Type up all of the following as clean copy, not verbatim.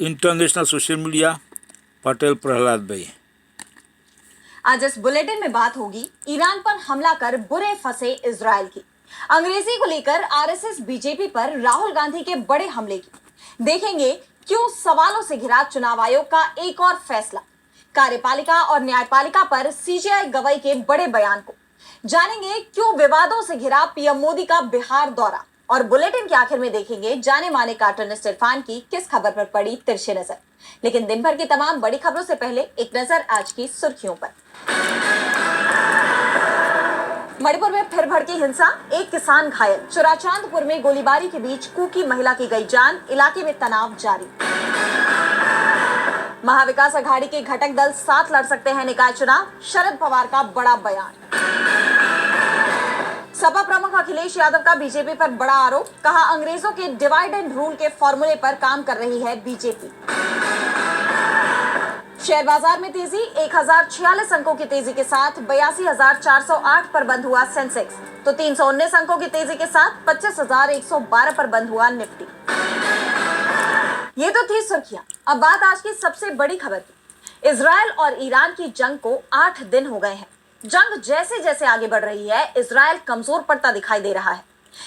International social media Patel Prahlad भाई। आज इस बुलेटिन में बात होगी ईरान पर हमला कर बुरे फंसे इजरायल की, अंग्रेजी को लेकर आरएसएस बीजेपी पर राहुल गांधी के बड़े हमले की, देखेंगे क्यों सवालों से घिरा चुनाव आयोग का एक और फैसला, कार्यपालिका और न्यायपालिका पर सीजेआई गवाही के बड़े बयान को, जानेंगे क्यों विवादों से घिरा पीएम मोदी का बिहार दौरा, और बुलेटिन के आखिर में देखेंगे जाने माने कार्टूनिस्ट इरफान की किस खबर पर पड़ी तिरछी नजर। लेकिन दिन भर की तमाम बड़ी खबरों से पहले एक नजर आज की सुर्खियों पर। मणिपुर में फिर भड़की हिंसा, एक किसान घायल, चुराचांदपुर में गोलीबारी के बीच कुकी महिला की गई जान, इलाके में तनाव जारी। महाविकास अघाड़ी के घटक दल साथ लड़ सकते हैं निकाय चुनाव, शरद पवार का बड़ा बयान। सपा प्रमुख अखिलेश यादव का बीजेपी पर बड़ा आरोप, कहा अंग्रेजों के डिवाइड एंड रूल के फॉर्मूले पर काम कर रही है बीजेपी। शेयर बाजार में तेजी, 1046 अंकों की तेजी के साथ 82,408 पर बंद हुआ सेंसेक्स, तो 319 अंकों की तेजी के साथ 25,112 पर बंद हुआ निफ्टी। ये तो थी सुर्खियां। अब बात आज की सबसे बड़ी खबर की। इजरायल और ईरान की जंग को 8 दिन हो गए हैं। जंग जैसे जैसे आगे बढ़ रही है, इजरायल कमजोर पड़ता दिखाई दे रहा है।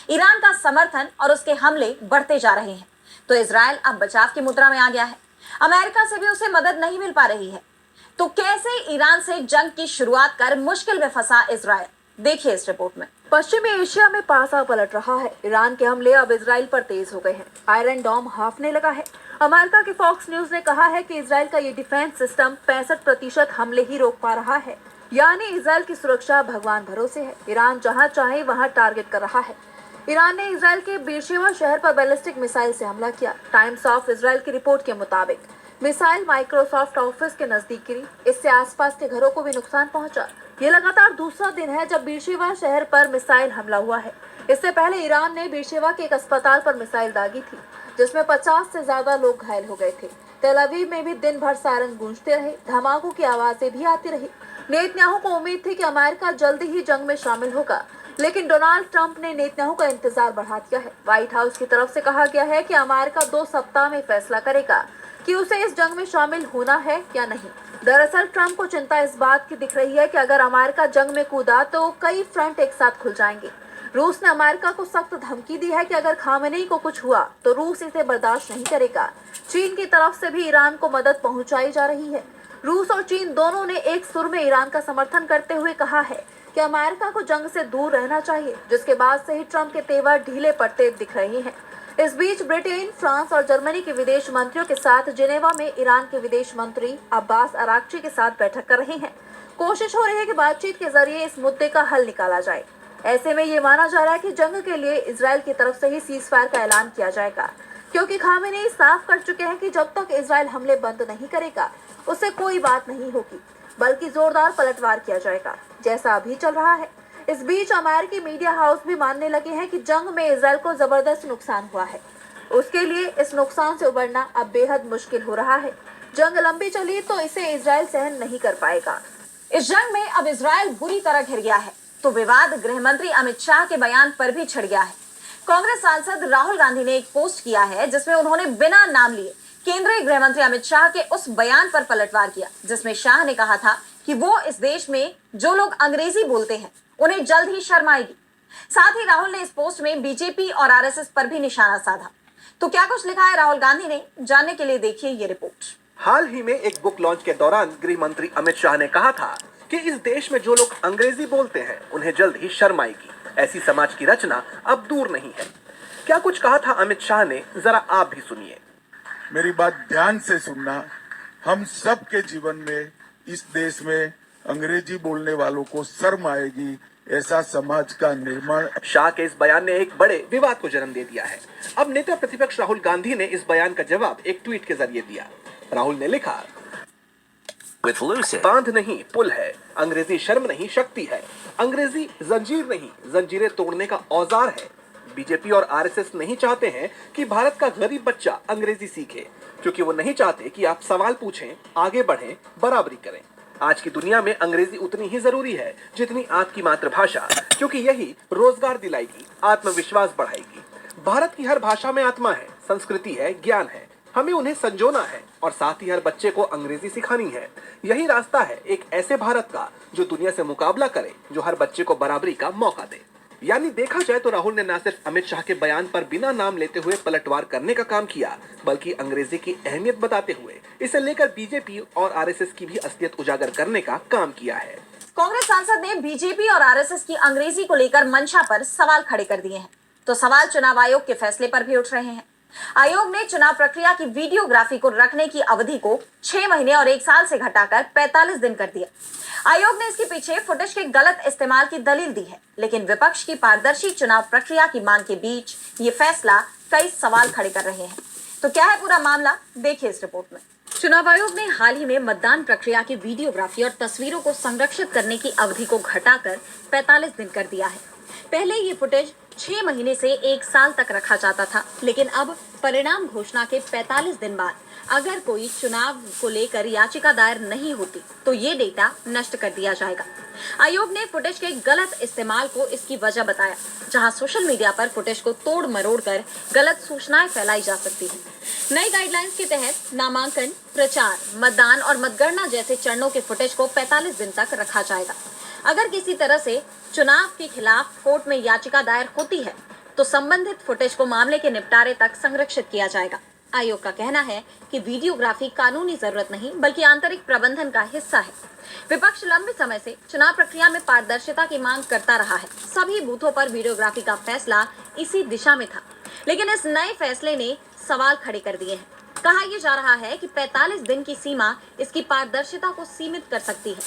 ईरान का समर्थन और उसके हमले बढ़ते जा रहे हैं, तो इजरायल अब बचाव की मुद्रा में आ गया है। अमेरिका से भी उसे मदद नहीं मिल पा रही है। तो कैसे ईरान से जंग की शुरुआत कर मुश्किल में फंसा इजरायल, देखिए इस रिपोर्ट में। पश्चिमी एशिया में पासा पलट रहा है। ईरान के हमले अब इजराइल पर तेज हो गए हैं। आयरन डोम हाँफने लगा है। अमेरिका के फॉक्स न्यूज ने कहा है कि इजराइल का ये डिफेंस सिस्टम 65% हमले ही रोक पा रहा है, यानी इजराइल की सुरक्षा भगवान भरोसे है। ईरान जहां चाहे वहां टारगेट कर रहा है। ईरान ने इजराइल के बेरशेवा शहर पर बैलिस्टिक मिसाइल से हमला किया। टाइम्स ऑफ इजराइल की रिपोर्ट के मुताबिक मिसाइल माइक्रोसॉफ्ट ऑफिस के नजदीक गिरी। इससे आसपास के घरों को भी नुकसान पहुंचा। ये लगातार दूसरा दिन है जब बेरशेवा शहर पर मिसाइल हमला हुआ है। इससे पहले ईरान ने बेरशेवा के एक अस्पताल पर मिसाइल दागी थी, जिसमें 50 से ज्यादा लोग घायल हो गए थे। तेल अवीव में भी दिन भर सायरन गूंजते रहे, धमाकों की आवाजें भी आती रही। नेतन्याहू को उम्मीद थी कि अमेरिका जल्दी ही जंग में शामिल होगा, लेकिन डोनाल्ड ट्रंप ने नेतन्याहू का इंतजार बढ़ा दिया है। व्हाइट हाउस की तरफ से कहा गया है कि अमेरिका 2 सप्ताह में फैसला करेगा कि उसे इस जंग में शामिल होना है या नहीं। दरअसल ट्रंप को चिंता इस बात की दिख रही है कि अगर अमेरिका जंग में कूदा तो कई फ्रंट एक साथ खुल जाएंगे। रूस ने अमेरिका को सख्त धमकी दी है कि अगर खामेनेई को कुछ हुआ तो रूस इसे बर्दाश्त नहीं करेगा। चीन की तरफ से भी ईरान को मदद पहुंचाई जा रही है। रूस और चीन दोनों ने एक सुर में ईरान का समर्थन करते हुए कहा है कि अमेरिका को जंग से दूर रहना चाहिए, जिसके बाद से ही ट्रंप के तेवर ढीले पड़ते दिख रहे हैं। इस बीच ब्रिटेन, फ्रांस और जर्मनी के विदेश मंत्रियों के साथ जिनेवा में ईरान के विदेश मंत्री अब्बास अराक्ची के साथ बैठक कर रहे हैं। कोशिश हो रही है कि बातचीत के जरिए इस मुद्दे का हल निकाला जाए। ऐसे में ये माना जा रहा है कि जंग के लिए इजराइल की तरफ से ही सीज फायर का ऐलान किया जाएगा, क्योंकि खामेनेई साफ कर चुके हैं कि जब तक इजराइल हमले बंद नहीं करेगा उससे कोई बात नहीं होगी, बल्कि जोरदार पलटवार किया जाएगा, जैसा अभी चल रहा है। इस बीच अमेरिकी मीडिया हाउस भी मानने लगे हैं कि जंग में इजराइल को जबरदस्त नुकसान हुआ है। उसके लिए इस नुकसान से उबरना अब बेहद मुश्किल हो रहा है। जंग लंबी चली तो इसे इजराइल सहन नहीं कर पाएगा। इस जंग में अब इजरायल बुरी तरह घिर गया है, तो विवाद गृह मंत्री अमित शाह के बयान पर भी छिड़ गया है। कांग्रेस सांसद राहुल गांधी ने एक पोस्ट किया है जिसमें उन्होंने बिना नाम लिए केंद्रीय गृह मंत्री अमित शाह के उस बयान पर पलटवार किया, जिसमें शाह ने कहा था कि वो इस देश में जो लोग अंग्रेजी बोलते हैं उन्हें जल्द ही शर्म आएगी। साथ ही राहुल ने इस पोस्ट में बीजेपी और आरएसएस पर भी निशाना साधा। तो क्या कुछ लिखा है राहुल गांधी ने, जानने के लिए देखिए ये रिपोर्ट। हाल ही में एक बुक लॉन्च के दौरान गृह मंत्री अमित शाह ने कहा था कि इस देश में जो लोग अंग्रेजी बोलते हैं उन्हें जल्द ही शर्म आएगी। ऐसी समाज की रचना अब दूर नहीं है। क्या कुछ कहा था अमित शाह ने, जरा आप भी सुनिए। मेरी बात ध्यान से सुनना। हम सब के जीवन में इस देश में अंग्रेजी बोलने वालों को शर्म आएगी, ऐसा समाज का निर्माण। शाह के इस बयान ने एक बड़े विवाद को जन्म दे दिया है। अब नेता प्रतिपक्ष राहुल गांधी ने इस बयान का जवाब एक ट्वीट के जरिए दिया। राहुल ने लिखा, बांध नहीं पुल है, अंग्रेजी शर्म नहीं शक्ति है, अंग्रेजी जंजीर नहीं जंजीरें तोड़ने का औजार है। बीजेपी और आरएसएस नहीं चाहते हैं कि भारत का गरीब बच्चा अंग्रेजी सीखे, क्योंकि वो नहीं चाहते कि आप सवाल पूछें, आगे बढ़ें, बराबरी करें। आज की दुनिया में अंग्रेजी उतनी ही जरूरी है जितनी आपकी मातृभाषा, क्योंकि यही रोजगार दिलाएगी, आत्मविश्वास बढ़ाएगी। भारत की हर भाषा में आत्मा है, संस्कृति है, ज्ञान है। हमें उन्हें संजोना है और साथ ही हर बच्चे को अंग्रेजी सिखानी है। यही रास्ता है एक ऐसे भारत का जो दुनिया से मुकाबला करे, जो हर बच्चे को बराबरी का मौका दे। यानी देखा जाए तो राहुल ने न सिर्फ अमित शाह के बयान पर बिना नाम लेते हुए पलटवार करने का काम किया, बल्कि अंग्रेजी की अहमियत बताते हुए इसे लेकर बीजेपी और आरएसएस की भी असलियत उजागर करने का काम किया है। कांग्रेस सांसद ने बीजेपी और आरएसएस की अंग्रेजी को लेकर मंशा पर सवाल खड़े कर दिए हैं। तो सवाल चुनाव आयोग के फैसले पर भी उठ रहे हैं। आयोग ने चुनाव प्रक्रिया की वीडियोग्राफी को रखने की अवधि को 6 महीने और 1 साल से घटाकर 45 दिन कर दिया। आयोग ने इसके पीछे फुटेज के गलत इस्तेमाल की दलील दी है, लेकिन विपक्ष की पारदर्शी चुनाव प्रक्रिया की मांग के बीच ये फैसला कई सवाल खड़े कर रहे हैं। तो क्या है पूरा मामला, देखिए इस रिपोर्ट में। चुनाव आयोग ने हाल ही में मतदान प्रक्रिया की वीडियोग्राफी और तस्वीरों को संरक्षित करने की अवधि को घटाकर 45 दिन कर दिया है। पहले ये फुटेज 6 महीने से 1 साल तक रखा जाता था, लेकिन अब परिणाम घोषणा के 45 दिन बाद अगर कोई चुनाव को लेकर याचिका दायर नहीं होती तो ये डेटा नष्ट कर दिया जाएगा। आयोग ने फुटेज के गलत इस्तेमाल को इसकी वजह बताया, जहां सोशल मीडिया पर फुटेज को तोड़ मरोड़ कर गलत सूचनाएं फैलाई जा सकती हैं। नई गाइडलाइंस के तहत नामांकन, प्रचार, मतदान और मतगणना जैसे चरणों के फुटेज को 45 दिन तक रखा जाएगा। अगर किसी तरह से चुनाव के खिलाफ कोर्ट में याचिका दायर होती है तो संबंधित फुटेज को मामले के निपटारे तक संरक्षित किया जाएगा। आयोग का कहना है कि वीडियोग्राफी कानूनी जरूरत नहीं बल्कि आंतरिक प्रबंधन का हिस्सा है। विपक्ष लंबे समय से चुनाव प्रक्रिया में पारदर्शिता की मांग करता रहा है। सभी बूथों पर वीडियोग्राफी का फैसला इसी दिशा में था, लेकिन इस नए फैसले ने सवाल खड़े कर दिए हैं। कहा यह जा रहा है कि 45 दिन की सीमा इसकी पारदर्शिता को सीमित कर सकती है।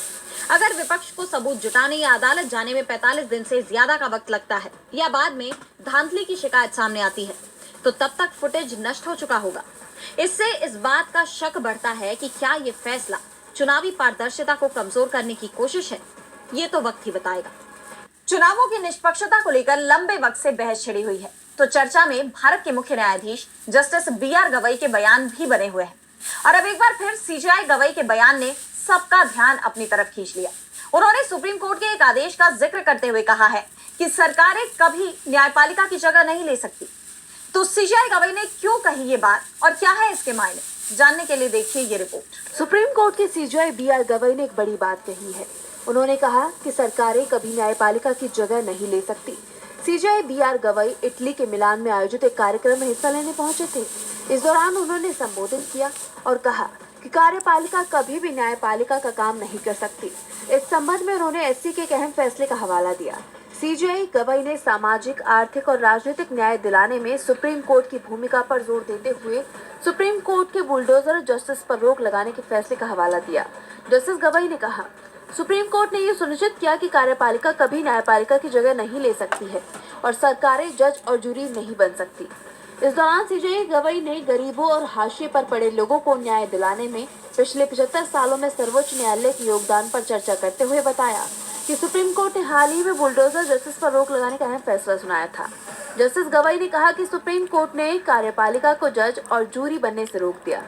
अगर विपक्ष को सबूत जुटाने या अदालत जाने में 45 दिन से ज्यादा का वक्त लगता है या बाद में धांधली की शिकायत सामने आती है तो तब तक फुटेज नष्ट हो चुका होगा। इससे इस बात का शक बढ़ता है कि क्या ये फैसला चुनावी पारदर्शिता को कमजोर करने की कोशिश है, ये तो वक्त ही बताएगा। चुनावों की निष्पक्षता को लेकर लंबे वक्त से बहस छिड़ी हुई है, तो चर्चा में भारत के मुख्य न्यायाधीश जस्टिस BR गवई के बयान भी बने हुए हैं। और अब एक बार फिर CJI गवई के बयान ने सबका ध्यान अपनी तरफ खींच लिया। उन्होंने सुप्रीम कोर्ट के एक आदेश का जिक्र करते हुए कहा है कि सरकारें कभी न्यायपालिका की जगह नहीं ले सकती। तो CJI गवई ने क्यों कही ये बात और क्या है इसके मायने, जानने के लिए देखिए ये रिपोर्ट। सुप्रीम कोर्ट के CJI BR गवई ने एक बड़ी बात कही है। उन्होंने कहा कि सरकारें कभी न्यायपालिका की जगह नहीं ले सकती। CJI BR गवई इटली के मिलान में आयोजित एक कार्यक्रम में हिस्सा लेने पहुंचे थे। इस दौरान उन्होंने संबोधित किया और कहा कि कार्यपालिका कभी भी न्यायपालिका का काम नहीं कर सकती। इस संबंध में उन्होंने SC के एक अहम फैसले का हवाला दिया। CJI गवई ने सामाजिक, आर्थिक और राजनीतिक न्याय दिलाने में सुप्रीम कोर्ट की भूमिका पर जोर देते हुए सुप्रीम कोर्ट के बुलडोजर जस्टिस पर रोक लगाने के फैसले का हवाला दिया। जस्टिस गवई ने कहा, सुप्रीम कोर्ट ने ये सुनिश्चित किया कि कार्यपालिका कभी न्यायपालिका की जगह नहीं ले सकती है और सरकारें जज और जूरी नहीं बन सकती। इस दौरान CJI गवई ने गरीबों और हाशिए पर पड़े लोगों को न्याय दिलाने में पिछले 75 सालों में सर्वोच्च न्यायालय के योगदान पर चर्चा करते हुए बताया कि सुप्रीम कोर्ट ने हाल ही में बुलडोजर जस्टिस पर रोक लगाने का अहम फैसला सुनाया था। जस्टिस गवई ने कहा कि सुप्रीम कोर्ट ने कार्यपालिका को जज और जूरी बनने से रोक दिया।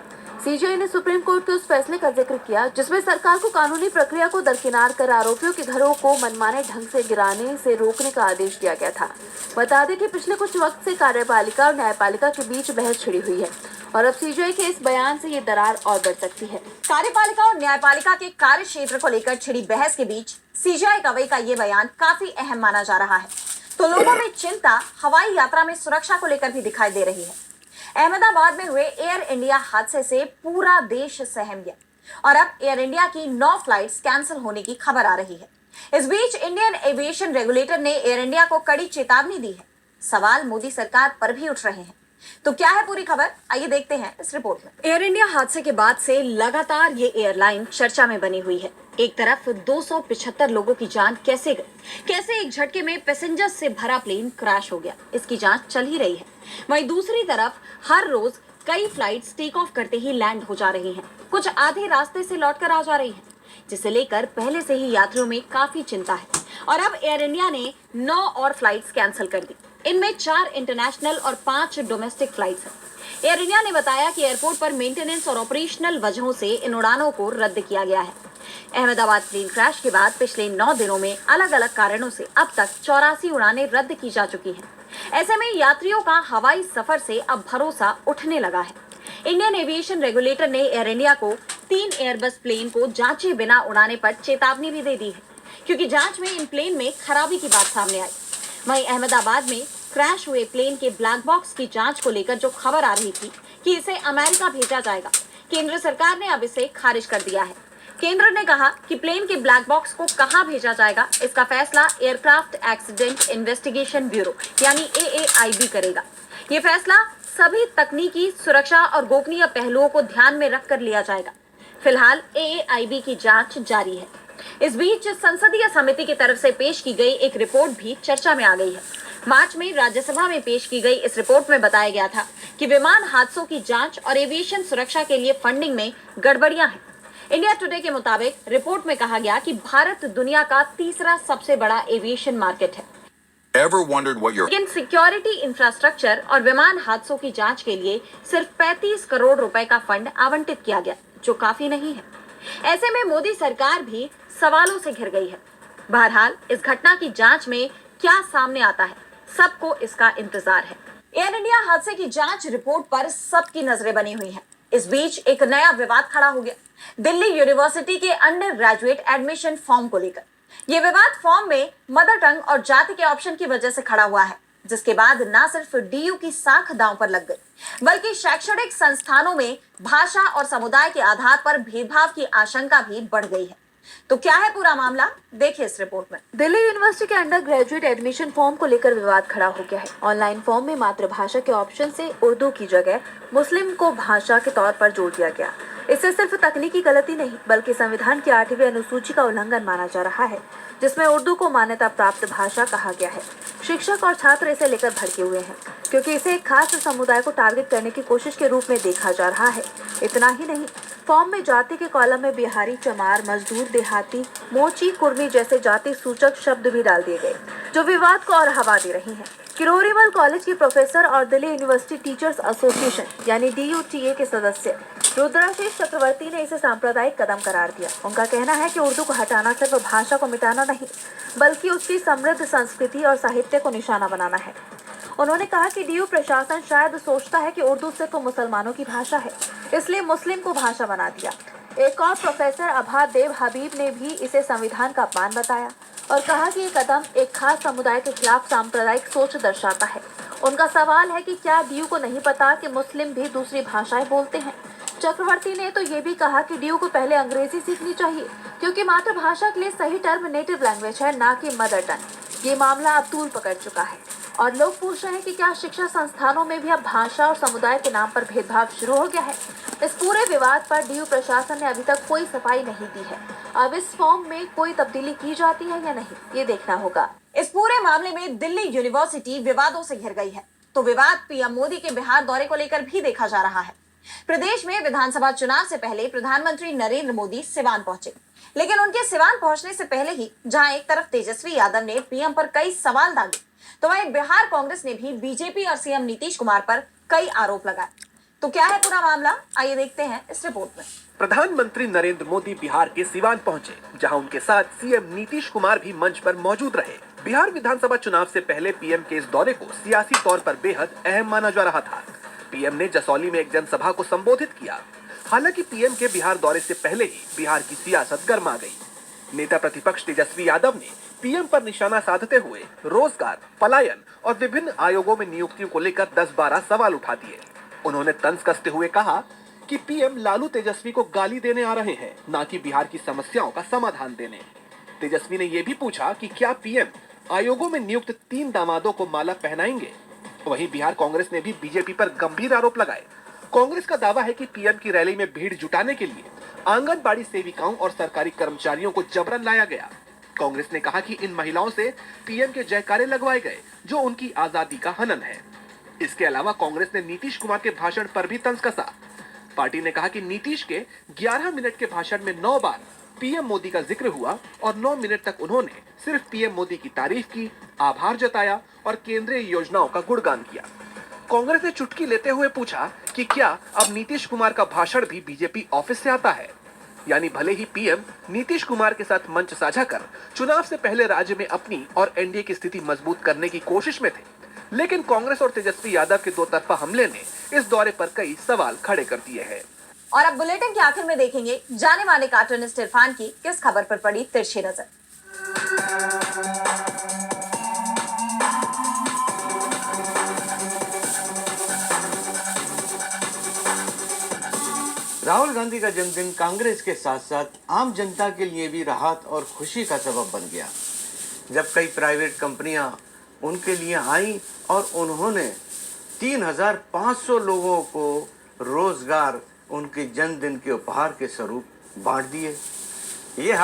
CJI ने सुप्रीम कोर्ट के उस फैसले का जिक्र किया जिसमें सरकार को कानूनी प्रक्रिया को दरकिनार कर आरोपियों के घरों को मनमाने ढंग से गिराने से रोकने का आदेश दिया गया था। बता दें कि पिछले कुछ वक्त से कार्यपालिका और न्यायपालिका के बीच बहस छिड़ी हुई है और अब CJI के इस बयान से ये दरार और बढ़ सकती है। कार्यपालिका और न्यायपालिका के कार्य क्षेत्र को लेकर छिड़ी बहस के बीच CJI गवई का ये बयान काफी अहम माना जा रहा है। तो लोगों में चिंता हवाई यात्रा में सुरक्षा को लेकर भी दिखाई दे रही है। अहमदाबाद में हुए एयर इंडिया हादसे से पूरा देश सहम गया और अब एयर इंडिया की 9 फ्लाइट्स कैंसिल होने की खबर आ रही है। इस बीच इंडियन एविएशन रेगुलेटर ने एयर इंडिया को कड़ी चेतावनी दी है। सवाल मोदी सरकार पर भी उठ रहे हैं। तो क्या है पूरी खबर, आइए देखते हैं इस रिपोर्ट में। एयर इंडिया हादसे के बाद से लगातार ये एयरलाइन चर्चा में बनी हुई है। एक तरफ 275 लोगों की जान कैसे गई, कैसे एक झटके में पैसेंजर्स से भरा प्लेन क्रैश हो गया, इसकी जांच चल ही रही है। वहीं दूसरी तरफ हर रोज कई फ्लाइट्स टेक ऑफ करते ही लैंड हो जा रही हैं, कुछ आधे रास्ते से लौटकर आ जा रही हैं, जिसे लेकर पहले से ही यात्रियों में काफी चिंता है। और अब एयर इंडिया ने 9 और फ्लाइट्स कैंसिल कर दी। इनमें 4 इंटरनेशनल और 5 डोमेस्टिक फ्लाइट्स हैं। एयर इंडिया ने बताया कि एयरपोर्ट पर मेंटेनेंस और ऑपरेशनल वजहों से इन उड़ानों को रद्द किया गया है। अहमदाबाद प्लेन क्रैश के बाद पिछले 9 दिनों में अलग अलग कारणों से अब तक 84 उड़ानें रद्द की जा चुकी हैं। ऐसे में यात्रियों का हवाई सफर से अब भरोसा उठने लगा है। इंडियन एविएशन रेगुलेटर ने एयर इंडिया को 3 एयरबस प्लेन को जांचे बिना उड़ाने पर चेतावनी भी दे दी है, क्योंकि जांच में इन प्लेन में खराबी की बात सामने आई। वहीं अहमदाबाद में क्रैश हुए प्लेन के ब्लैक बॉक्स की जांच को लेकर जो खबर आ रही थी कि इसे अमेरिका भेजा जाएगा, केंद्र सरकार ने अब इसे खारिज कर दिया है। केंद्र ने कहा कि प्लेन के ब्लैक बॉक्स को कहां भेजा जाएगा, इसका फैसला एयरक्राफ्ट एक्सीडेंट इन्वेस्टिगेशन ब्यूरो यानी AAIB करेगा। ये फैसला सभी तकनीकी, सुरक्षा और गोपनीय पहलुओं को ध्यान में रखकर लिया जाएगा। फिलहाल AAIB की जांच जारी है। इस बीच संसदीय समिति की तरफ से पेश की गई एक रिपोर्ट भी चर्चा में आ गई है। मार्च में राज्यसभा में पेश की गई इस रिपोर्ट में बताया गया था कि विमान हादसों की जांच और एविएशन सुरक्षा के लिए फंडिंग में गड़बड़ियां हैं। इंडिया टुडे के मुताबिक रिपोर्ट में कहा गया कि भारत दुनिया का तीसरा सबसे बड़ा एविएशन मार्केट है, लेकिन सिक्योरिटी इंफ्रास्ट्रक्चर और विमान हादसों की जांच के लिए सिर्फ 35 करोड़ रुपए का फंड आवंटित किया गया, जो काफी नहीं है। ऐसे में मोदी सरकार भी सवालों से घिर गई है। बहरहाल इस घटना की जांच में क्या सामने आता है, सबको इसका इंतजार है। एयर इंडिया हादसे की जांच रिपोर्ट पर सबकी नजरें बनी हुई हैं। इस बीच एक नया विवाद खड़ा हो गया, दिल्ली यूनिवर्सिटी के अंडर ग्रेजुएट एडमिशन फॉर्म को लेकर। यह विवाद फॉर्म में मदर टंग और जाति के ऑप्शन की वजह से खड़ा हुआ है, जिसके बाद न सिर्फ DU की साख दांव पर लग गई, बल्कि शैक्षणिक संस्थानों में भाषा और समुदाय के आधार पर भेदभाव की आशंका भी बढ़ गई है। तो क्या है पूरा मामला, देखिए इस रिपोर्ट में। दिल्ली यूनिवर्सिटी के अंडर ग्रेजुएट एडमिशन फॉर्म को लेकर विवाद खड़ा हो गया है। ऑनलाइन फॉर्म में मातृभाषा के ऑप्शन से उर्दू की जगह मुस्लिम को भाषा के तौर पर जोड़ दिया गया। इससे सिर्फ तकनीकी गलती नहीं, बल्कि संविधान की 8वीं अनुसूची का उल्लंघन माना जा रहा है, जिसमें उर्दू को मान्यता प्राप्त भाषा कहा गया है। शिक्षक और छात्र इसे लेकर भड़के हुए हैं, क्योंकि इसे एक खास समुदाय को टारगेट करने की कोशिश के रूप में देखा जा रहा है। इतना ही नहीं, फॉर्म में जाति के कॉलम में बिहारी, चमार, मजदूर, देहाती, मोची, कुर्मी जैसे जाति सूचक शब्द भी डाल दिए गए, जो विवाद को और हवा दे रही हैं। किरोरीमल कॉलेज के प्रोफेसर और दिल्ली यूनिवर्सिटी टीचर्स एसोसिएशन यानी DUTA के सदस्य रुद्राशीष चक्रवर्ती ने इसे सांप्रदायिक कदम करार दिया। उनका कहना है कि उर्दू को हटाना सिर्फ भाषा को मिटाना नहीं, बल्कि उसकी समृद्ध संस्कृति और साहित्य को निशाना बनाना है। उन्होंने कहा कि DU प्रशासन शायद सोचता है कि उर्दू सिर्फ मुसलमानों की भाषा है, इसलिए मुस्लिम को भाषा बना दिया। एक और प्रोफेसर अभाद देव हबीब ने भी इसे संविधान का अपमान बताया और कहा कि ये कदम एक खास समुदाय के खिलाफ सांप्रदायिक सोच दर्शाता है। उनका सवाल है कि क्या DU को नहीं पता कि मुस्लिम भी दूसरी भाषाएं बोलते हैं। चक्रवर्ती ने तो ये भी कहा कि DU को पहले अंग्रेजी सीखनी चाहिए, क्योंकि मातृभाषा के लिए सही टर्म नेटिव लैंग्वेज है, ना कि मदर टंग। ये मामला अब तूल पकड़ चुका है और लोग पूछ रहे हैं कि क्या शिक्षा संस्थानों में भी अब भाषा और समुदाय के नाम पर भेदभाव शुरू हो गया है। इस पूरे विवाद पर DU प्रशासन ने अभी तक कोई सफाई नहीं दी है। अब इस फॉर्म में कोई तब्दीली की जाती है या नहीं, ये देखना होगा। इस पूरे मामले में दिल्ली यूनिवर्सिटी विवादों से घिर गई है, तो विवाद PM मोदी के बिहार दौरे को लेकर भी देखा जा रहा है। प्रदेश में विधानसभा चुनाव से पहले प्रधानमंत्री नरेंद्र मोदी सिवान पहुंचे, लेकिन उनके सिवान पहुंचने से पहले ही जहां एक तरफ तेजस्वी यादव ने PM पर कई सवाल दागे, तो वहीं बिहार कांग्रेस ने भी बीजेपी और CM नीतीश कुमार पर कई आरोप लगाए। तो क्या है पूरा मामला, आइए देखते हैं इस रिपोर्ट में। प्रधानमंत्री नरेंद्र मोदी बिहार के सिवान पहुंचे, जहां उनके साथ CM नीतीश कुमार भी मंच पर मौजूद रहे। बिहार विधानसभा चुनाव से पहले PM के इस दौरे को सियासी तौर पर बेहद अहम माना जा रहा था। PM ने जसौली में एक जनसभा को संबोधित किया। हालांकि PM के बिहार दौरे से पहले ही बिहार की सियासत गर्मा गई। नेता प्रतिपक्ष तेजस्वी यादव ने PM पर निशाना साधते हुए रोजगार, पलायन और विभिन्न आयोगों में नियुक्तियों को लेकर 10-12 सवाल उठा दिए। उन्होंने तंज कसते हुए कहा कि PM लालू तेजस्वी को गाली देने आ रहे हैं, ना कि बिहार की समस्याओं का समाधान देने। तेजस्वी ने यह भी पूछा कि क्या PM आयोगों में नियुक्त 3 दामादों को माला पहनाएंगे। वहीं बिहार कांग्रेस ने भी बीजेपी पर गंभीर आरोप लगाए। कांग्रेस का दावा है कि PM की रैली में भीड़ जुटाने के लिए आंगनबाड़ी सेविकाओं और सरकारी कर्मचारियों को जबरन लाया गया। कांग्रेस ने कहा कि इन महिलाओं से PM के जयकारे लगवाए गए, जो उनकी आजादी का हनन है। इसके अलावा कांग्रेस ने नीतीश कुमार के भाषण पर भी तंज कसा। पार्टी ने कहा कि नीतीश के 11 मिनट के भाषण में 9 बार PM मोदी का जिक्र हुआ और 9 मिनट तक उन्होंने सिर्फ PM मोदी की तारीफ की, आभार जताया और केंद्रीय योजनाओं का गुणगान किया। कांग्रेस ने चुटकी लेते हुए पूछा कि क्या अब नीतीश कुमार का भाषण भी बीजेपी ऑफिस से आता है। यानी भले ही PM नीतीश कुमार के साथ मंच साझा कर चुनाव से पहले राज्य में अपनी और NDA की स्थिति मजबूत करने की कोशिश में थे, लेकिन कांग्रेस और तेजस्वी यादव के दो तरफा हमले ने इस दौरे पर कई सवाल खड़े कर दिए हैं। और अब बुलेटिन के आखिर में देखेंगे जाने माने कार्टूनिस्ट इरफान की किस खबर पर पड़ी तिरछी नजर। राहुल गांधी का जन्मदिन कांग्रेस के साथ साथ आम जनता के लिए भी राहत और खुशी का सबब बन गया, जब कई प्राइवेट कंपनियां उनके लिए आईं और उन्होंने 3,500 लोगों को रोजगार उनके जन्मदिन के उपहार के स्वरूप बांट दिए। ये